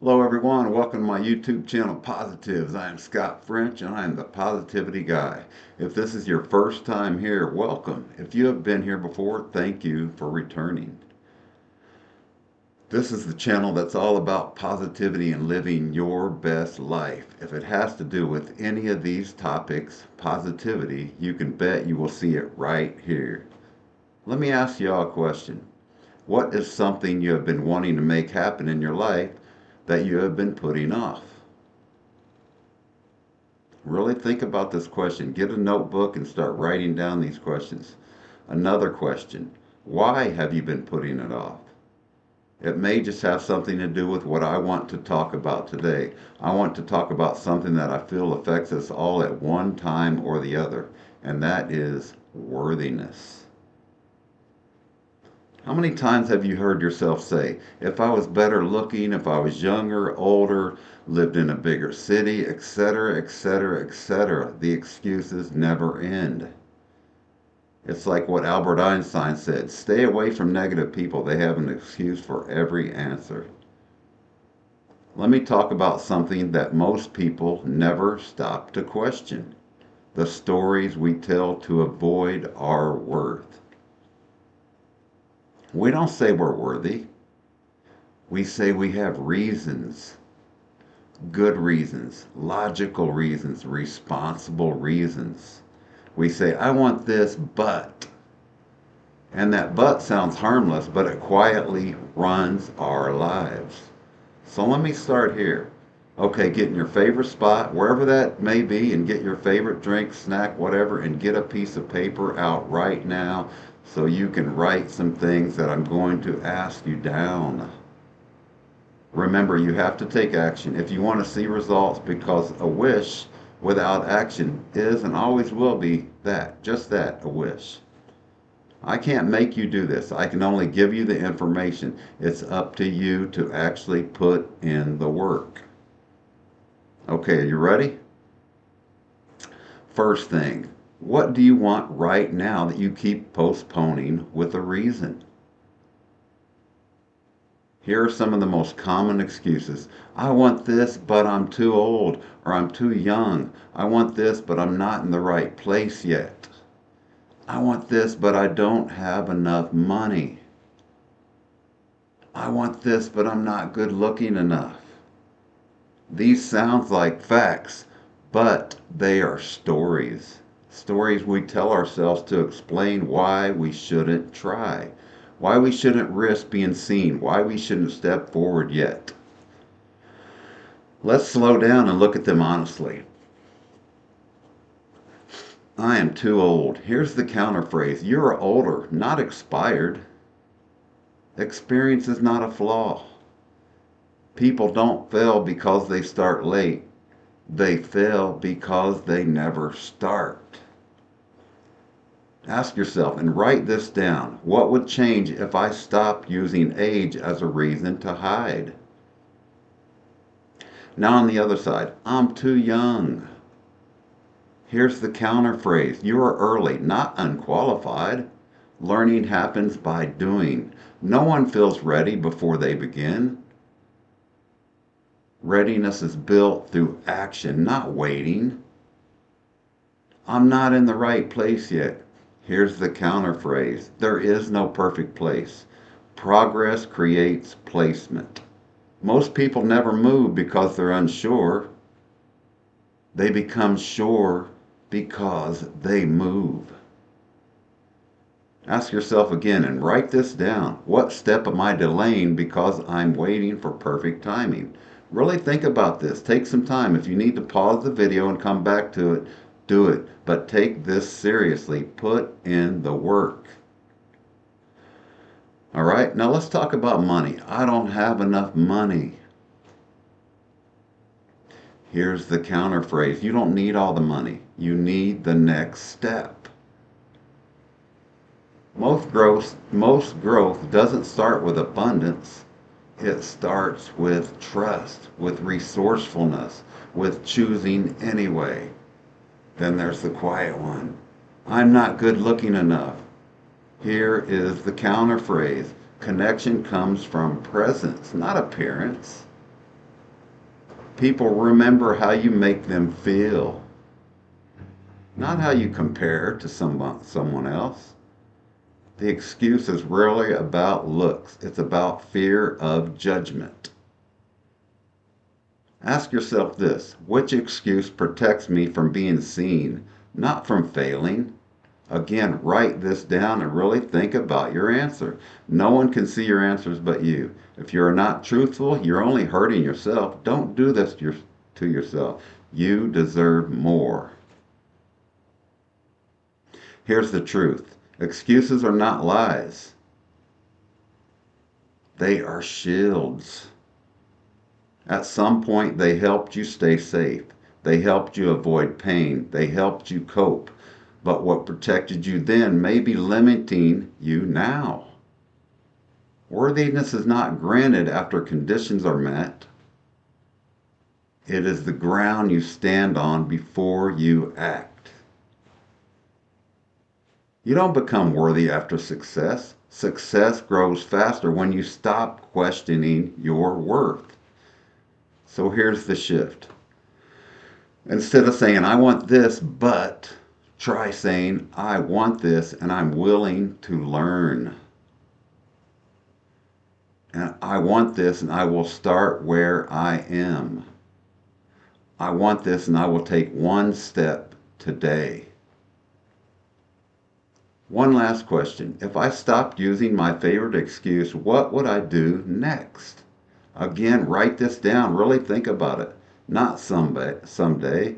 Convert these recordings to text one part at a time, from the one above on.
Hello, everyone. Welcome to my YouTube channel, Positives. I am Scott French, and I am the Positivity Guy. If this is your first time here, welcome. If you have been here before, thank you for returning. This is the channel that's all about positivity and living your best life. If it has to do with any of these topics, positivity, you can bet you will see it right here. Let me ask you all a question. What is something you have been wanting to make happen in your life that you have been putting off? Really think about this question. Get a notebook and start writing down these questions. Another question. Why have you been putting it off? It may just have something to do with what I want to talk about today. I want to talk about something that I feel affects us all at one time or the other, and that is worthiness. How many times have you heard yourself say, if I was better looking, if I was younger, older, lived in a bigger city, etc., etc., etc.? The excuses never end. It's like what Albert Einstein said, stay away from negative people. They have an excuse for every answer. Let me talk about something that most people never stop to question. The stories we tell to avoid our worth. We don't say we're worthy. We say we have reasons, good reasons, logical reasons, responsible reasons. We say, I want this, but. And that but sounds harmless, but it quietly runs our lives. So let me start here. Okay, get in your favorite spot, wherever that may be, and get your favorite drink, snack, whatever, and get a piece of paper out right now so you can write some things that I'm going to ask you down. Remember, you have to take action if you want to see results, because a wish without action is and always will be that, just that, a wish. I can't make you do this. I can only give you the information. It's up to you to actually put in the work. Okay, are you ready? First thing, what do you want right now that you keep postponing with a reason? Here are some of the most common excuses. I want this, but I'm too old, or I'm too young. I want this, but I'm not in the right place yet. I want this, but I don't have enough money. I want this, but I'm not good looking enough. These sound like facts, but they are stories. Stories we tell ourselves to explain why we shouldn't try, why we shouldn't risk being seen, why we shouldn't step forward yet. Let's slow down and look at them honestly. I am too old. Here's the counter phrase. You're older, not expired. Experience is not a flaw. People don't fail because they start late. They fail because they never start. Ask yourself and write this down. What would change if I stopped using age as a reason to hide? Now on the other side, I'm too young. Here's the counter phrase. You are early, not unqualified. Learning happens by doing. No one feels ready before they begin. Readiness is built through action, not waiting. I'm not in the right place yet. Here's the counter phrase. There is no perfect place. Progress creates placement. Most people never move because they're unsure. They become sure because they move. Ask yourself again and write this down. What step am I delaying because I'm waiting for perfect timing? Really think about this. Take some time. If you need to pause the video and come back to it, do it. But take this seriously. Put in the work. All right, now let's talk about money. I don't have enough money. Here's the counter phrase. You don't need all the money. You need the next step. Most growth doesn't start with abundance. It starts with trust, with resourcefulness, with choosing anyway. Then there's the quiet one. I'm not good looking enough. Here is the counter phrase. Connection comes from presence, not appearance. People remember how you make them feel, not how you compare to someone else. The excuse is rarely about looks, it's about fear of judgment. Ask yourself this: which excuse protects me from being seen, not from failing? Again, write this down and really think about your answer. No one can see your answers but you. If you're not truthful, you're only hurting yourself. Don't do this to yourself. You deserve more. Here's the truth: excuses are not lies, they are shields. At some point, they helped you stay safe. They helped you avoid pain. They helped you cope. But what protected you then may be limiting you now. Worthiness is not granted after conditions are met. It is the ground you stand on before you act. You don't become worthy after success. Success grows faster when you stop questioning your worth. So here's the shift. Instead of saying, I want this, but, try saying, I want this and I'm willing to learn. And I want this and I will start where I am. I want this and I will take one step today. One last question. If I stopped using my favorite excuse, what would I do next? Again, write this down. Really think about it. Not someday.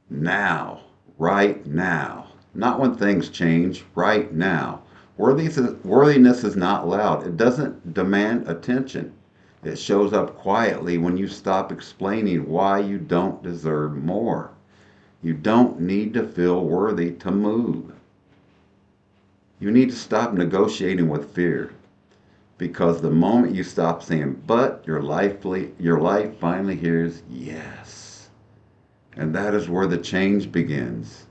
Now. Right now. Not when things change. Right now. Worthiness is not loud. It doesn't demand attention. It shows up quietly when you stop explaining why you don't deserve more. You don't need to feel worthy to move. You need to stop negotiating with fear. Because the moment you stop saying, but, your life finally hears yes. And that is where the change begins.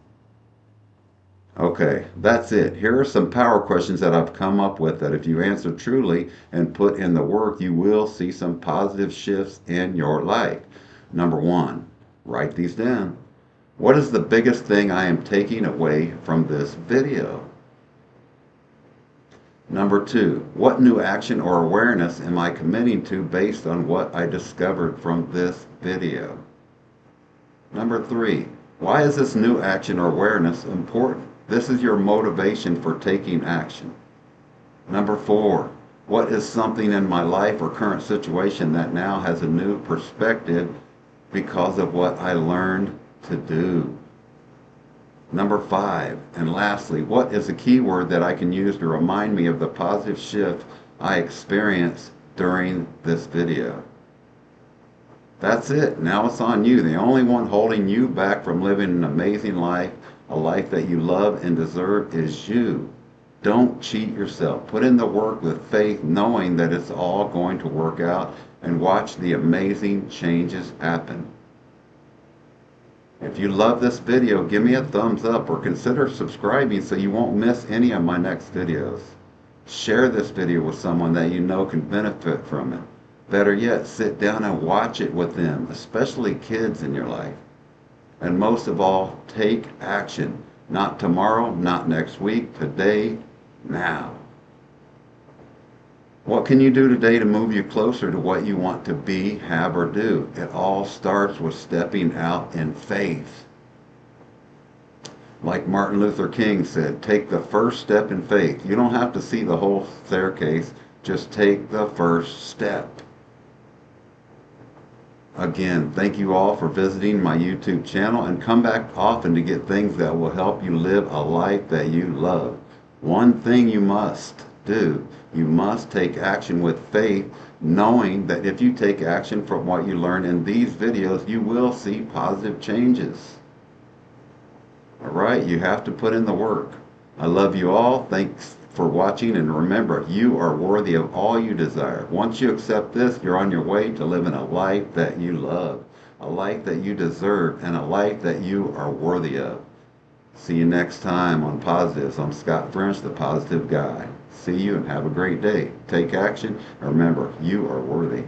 Okay, that's it. Here are some power questions that I've come up with that if you answer truly and put in the work, you will see some positive shifts in your life. Number one, write these down. What is the biggest thing I am taking away from this video? Number two, what new action or awareness am I committing to based on what I discovered from this video? Number three, why is this new action or awareness important? This is your motivation for taking action. Number four, what is something in my life or current situation that now has a new perspective because of what I learned to do? Number five, and lastly, what is a keyword that I can use to remind me of the positive shift I experienced during this video? That's it. Now it's on you. The only one holding you back from living an amazing life, a life that you love and deserve, is you. Don't cheat yourself. Put in the work with faith, knowing that it's all going to work out, and watch the amazing changes happen. If you love this video, give me a thumbs up or consider subscribing so you won't miss any of my next videos. Share this video with someone that you know can benefit from it. Better yet, sit down and watch it with them, especially kids in your life. And most of all, take action. Not tomorrow, not next week, today, now. What can you do today to move you closer to what you want to be, have, or do? It all starts with stepping out in faith. Like Martin Luther King said, take the first step in faith. You don't have to see the whole staircase, just take the first step. Again, thank you all for visiting my YouTube channel, and come back often to get things that will help you live a life that you love. One thing you must do: you must take action with faith, knowing that if you take action from what you learn in these videos, you will see positive changes. Alright, you have to put in the work. I love you all. Thanks for watching, and remember, you are worthy of all you desire. Once you accept this, you're on your way to living a life that you love, a life that you deserve, and a life that you are worthy of. See you next time on Positives. I'm Scott French, the Positive Guy. See you and have a great day. Take action, and remember, you are worthy.